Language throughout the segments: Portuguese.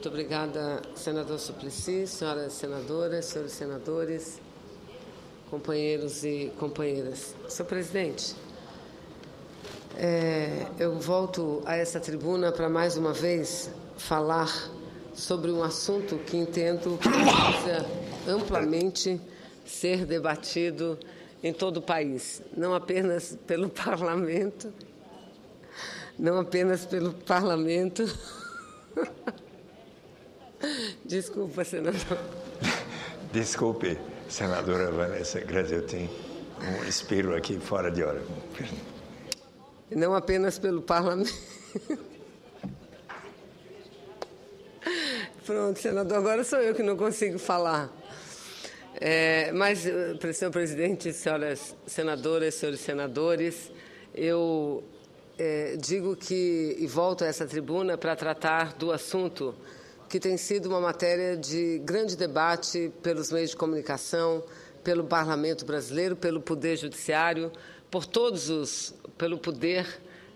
Muito obrigada, senador Suplicy, senhoras senadoras, senhores senadores, companheiros e companheiras. Senhor presidente, eu volto a essa tribuna para, mais uma vez, falar sobre um assunto que entendo que precisa amplamente ser debatido em todo o país, não apenas pelo parlamento, Desculpa, senador. Desculpe, senadora Vanessa Graça, eu tenho um espirro aqui fora de hora. Não apenas pelo parlamento. Pronto, senador, agora sou eu que não consigo falar. Mas, senhor presidente, senhoras senadoras, senhores senadores, eu digo que, e volto a essa tribuna para tratar do assunto que tem sido uma matéria de grande debate pelos meios de comunicação, pelo parlamento brasileiro, pelo poder judiciário, pelo poder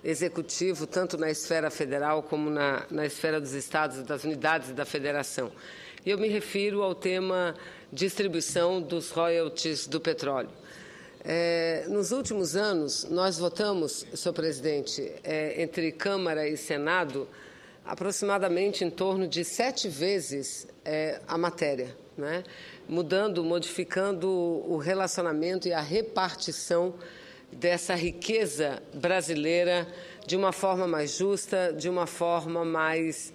executivo, tanto na esfera federal como na esfera dos estados, das unidades da federação. E eu me refiro ao tema distribuição dos royalties do petróleo. Nos últimos anos, nós votamos, senhor presidente, entre Câmara e Senado, aproximadamente em torno de 7 vezes a matéria, né? Modificando o relacionamento e a repartição dessa riqueza brasileira de uma forma mais justa, de uma forma mais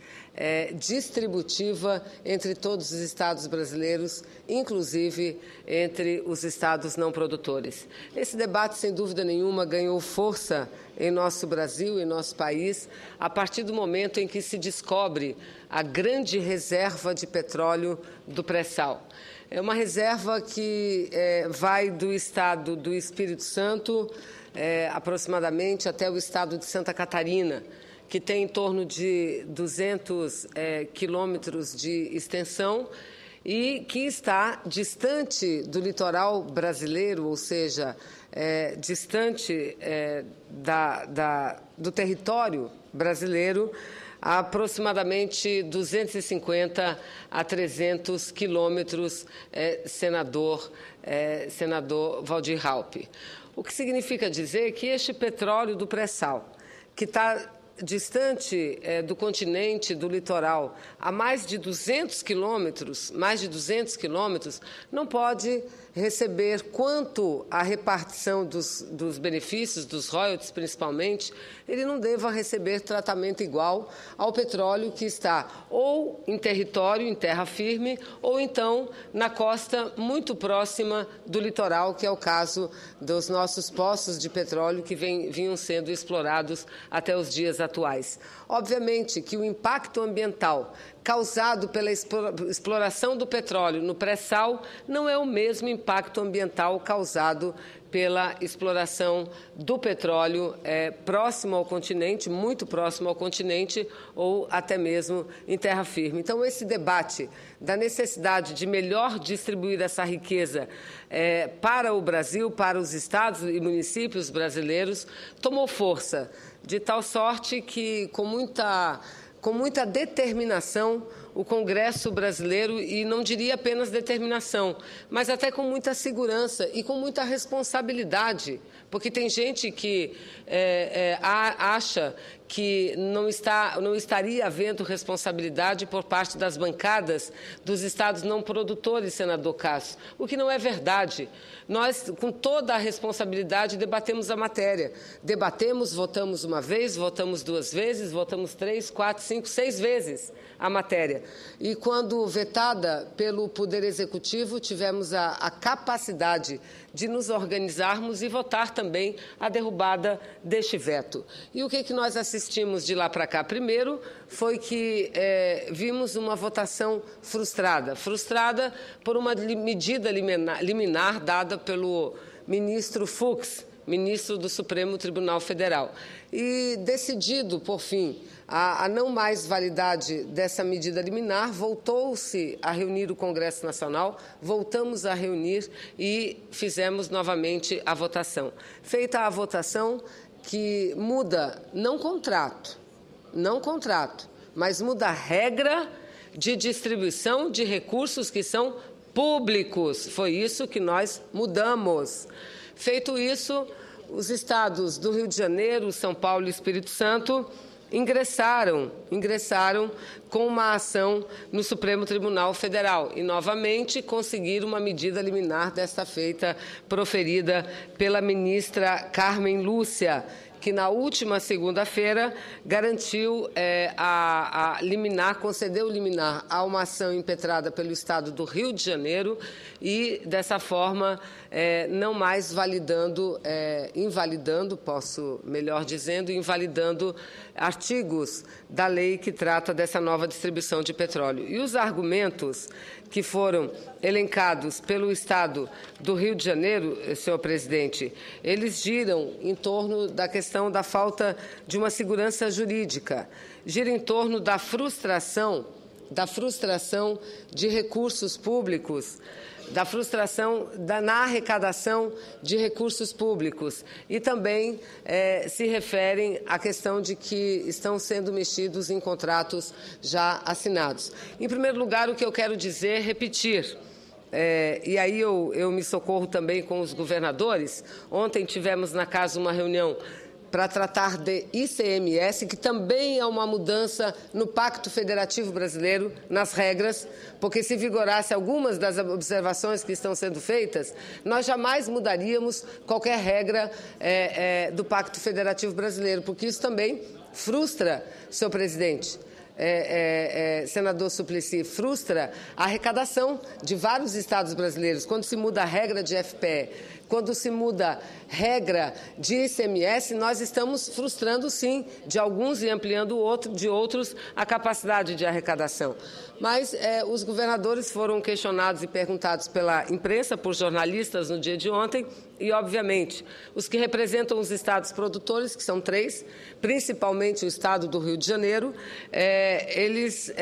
distributiva entre todos os estados brasileiros, inclusive entre os estados não produtores. Esse debate, sem dúvida nenhuma, ganhou força em nosso Brasil, em nosso país, a partir do momento em que se descobre a grande reserva de petróleo do pré-sal. É uma reserva que vai do estado do Espírito Santo, aproximadamente até o estado de Santa Catarina, que tem em torno de 200 quilômetros de extensão e que está distante do litoral brasileiro, ou seja, distante do território brasileiro, a aproximadamente 250 a 300 quilômetros, senador Waldir Raupp. O que significa dizer que este petróleo do pré-sal, que está distante do continente, do litoral, a mais de 200 quilômetros, não pode receber, quanto à repartição dos benefícios, dos royalties principalmente, ele não deva receber tratamento igual ao petróleo que está ou em território, em terra firme, ou então na costa muito próxima do litoral, que é o caso dos nossos poços de petróleo que vinham sendo explorados até os dias atuais. Obviamente que o impacto ambiental causado pela exploração do petróleo no pré-sal não é o mesmo impacto ambiental causado pela exploração do petróleo próximo ao continente, muito próximo ao continente, ou até mesmo em terra firme. Então, esse debate da necessidade de melhor distribuir essa riqueza para o Brasil, para os estados e municípios brasileiros, tomou força, de tal sorte que, com muita determinação, o Congresso brasileiro, e não diria apenas determinação, mas até com muita segurança e com muita responsabilidade, porque tem gente que acha que não estaria havendo responsabilidade por parte das bancadas dos estados não produtores, senador Cássio, o que não é verdade. Nós, com toda a responsabilidade, debatemos a matéria. Debatemos, votamos uma vez, votamos 2 vezes, votamos 3, 4, 5, 6 vezes a matéria. E, quando vetada pelo Poder Executivo, tivemos a capacidade de nos organizarmos e votar também a derrubada deste veto. E o que nós assistimos de lá para cá? Primeiro, foi que vimos uma votação frustrada por uma medida liminar dada pelo ministro Fux, ministro do Supremo Tribunal Federal. E, decidido, por fim, a não mais validade dessa medida liminar, voltou-se a reunir o Congresso Nacional, voltamos a reunir e fizemos novamente a votação. Feita a votação, que muda não contrato, mas muda a regra de distribuição de recursos que são públicos. Foi isso que nós mudamos. Feito isso, os estados do Rio de Janeiro, São Paulo e Espírito Santo ingressaram com uma ação no Supremo Tribunal Federal e, novamente, conseguiram uma medida liminar desta feita proferida pela ministra Carmen Lúcia, que na última segunda-feira garantiu a liminar, concedeu liminar a uma ação impetrada pelo Estado do Rio de Janeiro e, dessa forma, não mais invalidando, posso melhor dizendo, invalidando artigos da lei que trata dessa nova distribuição de petróleo. E os argumentos que foram elencados pelo Estado do Rio de Janeiro, senhor presidente, eles giram em torno da questão da falta de uma segurança jurídica, gira em torno da frustração de recursos públicos, da frustração na arrecadação de recursos públicos e também se referem à questão de que estão sendo mexidos em contratos já assinados. Em primeiro lugar, o que eu quero dizer, repetir, e aí eu me socorro também com os governadores. Ontem tivemos na casa uma reunião para tratar de ICMS, que também é uma mudança no Pacto Federativo Brasileiro, nas regras, porque se vigorasse algumas das observações que estão sendo feitas, nós jamais mudaríamos qualquer regra do Pacto Federativo Brasileiro, porque isso também frustra, senhor presidente, senador Suplicy, frustra a arrecadação de vários estados brasileiros. Quando se muda a regra de FPE, quando se muda regra de ICMS, nós estamos frustrando, sim, de alguns e ampliando de outros a capacidade de arrecadação. Mas os governadores foram questionados e perguntados pela imprensa, por jornalistas, no dia de ontem, e, obviamente, os que representam os estados produtores, que são 3, principalmente o estado do Rio de Janeiro, eles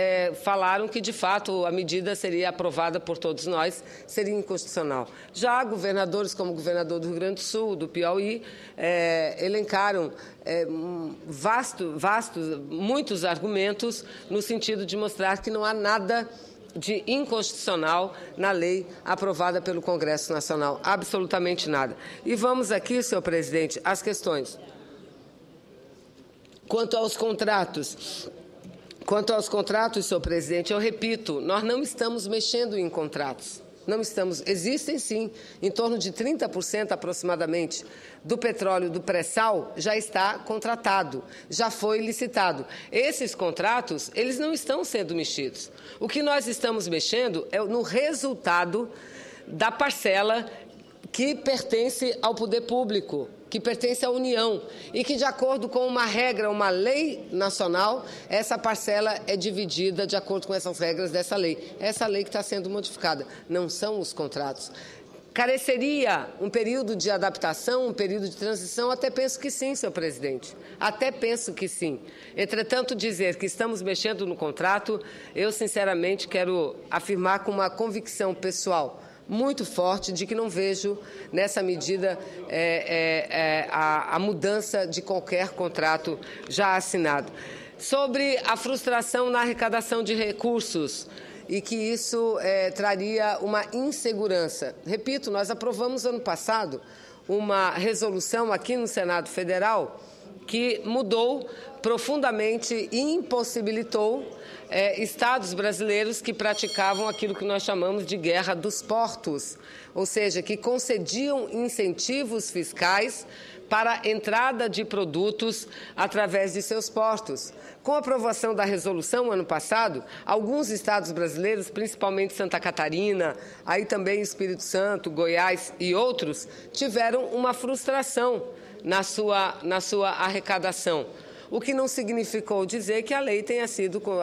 falaram que, de fato, a medida seria aprovada por todos nós, seria inconstitucional. Já governadores como o governador do Rio Grande do Sul, do Piauí, elencaram muitos argumentos no sentido de mostrar que não há nada de inconstitucional na lei aprovada pelo Congresso Nacional. Absolutamente nada. E vamos aqui, senhor presidente, às questões. Quanto aos contratos, senhor presidente, eu repito, nós não estamos mexendo em contratos. Não estamos. Existem, sim, em torno de 30% aproximadamente do petróleo do pré-sal já está contratado, já foi licitado. Esses contratos, eles não estão sendo mexidos. O que nós estamos mexendo é no resultado da parcela que pertence ao poder público, que pertence à União, e que, de acordo com uma regra, uma lei nacional, essa parcela é dividida de acordo com essas regras dessa lei. Essa lei que está sendo modificada, não são os contratos. Careceria um período de adaptação, um período de transição? Até penso que sim, senhor presidente. Até penso que sim. Entretanto, dizer que estamos mexendo no contrato, eu, sinceramente, quero afirmar com uma convicção pessoal muito forte de que não vejo nessa medida a mudança de qualquer contrato já assinado. Sobre a frustração na arrecadação de recursos e que isso traria uma insegurança. Repito, nós aprovamos ano passado uma resolução aqui no Senado Federal que mudou profundamente e impossibilitou estados brasileiros que praticavam aquilo que nós chamamos de guerra dos portos, ou seja, que concediam incentivos fiscais para a entrada de produtos através de seus portos. Com a aprovação da resolução ano passado, alguns estados brasileiros, principalmente Santa Catarina, aí também Espírito Santo, Goiás e outros, tiveram uma frustração na sua arrecadação. O que não significou dizer que a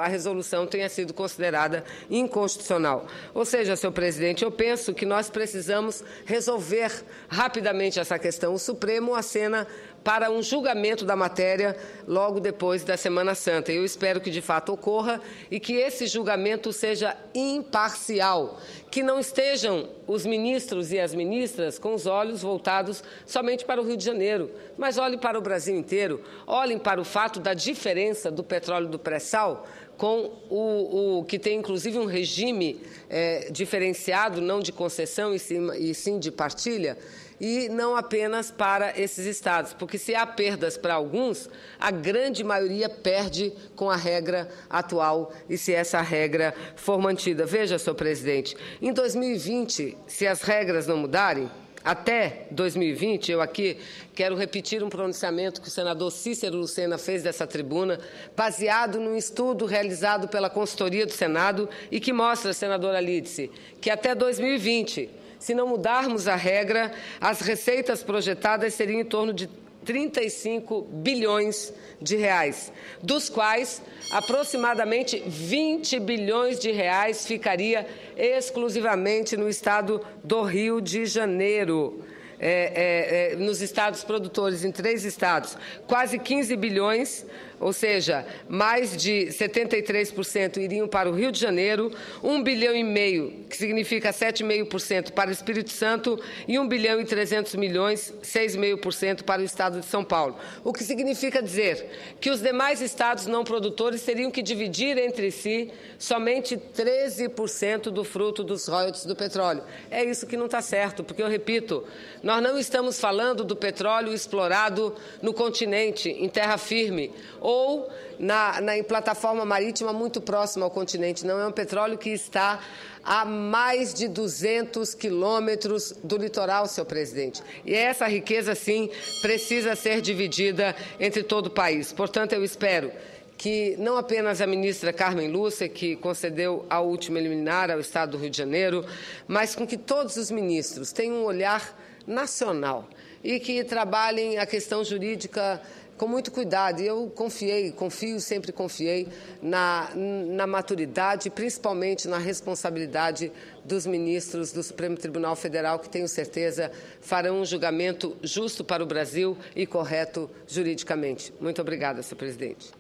resolução tenha sido considerada inconstitucional. Ou seja, senhor presidente, eu penso que nós precisamos resolver rapidamente essa questão. O Supremo acena para um julgamento da matéria logo depois da Semana Santa. Eu espero que, de fato, ocorra e que esse julgamento seja imparcial, que não estejam os ministros e as ministras com os olhos voltados somente para o Rio de Janeiro, mas olhem para o Brasil inteiro, olhem para o fato da diferença do petróleo do pré-sal com o que tem, inclusive, um regime diferenciado, não de concessão e sim de partilha, e não apenas para esses estados, porque se há perdas para alguns, a grande maioria perde com a regra atual e se essa regra for mantida. Veja, senhor presidente, em 2020, se as regras não mudarem, até 2020, eu aqui quero repetir um pronunciamento que o senador Cícero Lucena fez dessa tribuna, baseado num estudo realizado pela consultoria do Senado e que mostra, senadora Lídice, que até 2020, se não mudarmos a regra, as receitas projetadas seriam em torno de 35 bilhões de reais, dos quais aproximadamente 20 bilhões de reais ficaria exclusivamente no estado do Rio de Janeiro. Nos estados produtores, em 3 estados, quase 15 bilhões, ou seja, mais de 73% iriam para o Rio de Janeiro, 1,5 bilhão, que significa 7,5% para o Espírito Santo e 1,3 bilhão, 6,5% para o estado de São Paulo. O que significa dizer que os demais estados não produtores teriam que dividir entre si somente 13% do fruto dos royalties do petróleo. É isso que não está certo, porque, eu repito, nós não estamos falando do petróleo explorado no continente, em terra firme, ou em plataforma marítima muito próxima ao continente. Não é um petróleo que está a mais de 200 quilômetros do litoral, senhor presidente. E essa riqueza, sim, precisa ser dividida entre todo o país. Portanto, eu espero que não apenas a ministra Carmen Lúcia, que concedeu a última liminar ao Estado do Rio de Janeiro, mas com que todos os ministros tenham um olhar nacional e que trabalhem a questão jurídica com muito cuidado. E eu sempre confiei na maturidade, principalmente na responsabilidade dos ministros do Supremo Tribunal Federal, que tenho certeza farão um julgamento justo para o Brasil e correto juridicamente. Muito obrigada, senhor presidente.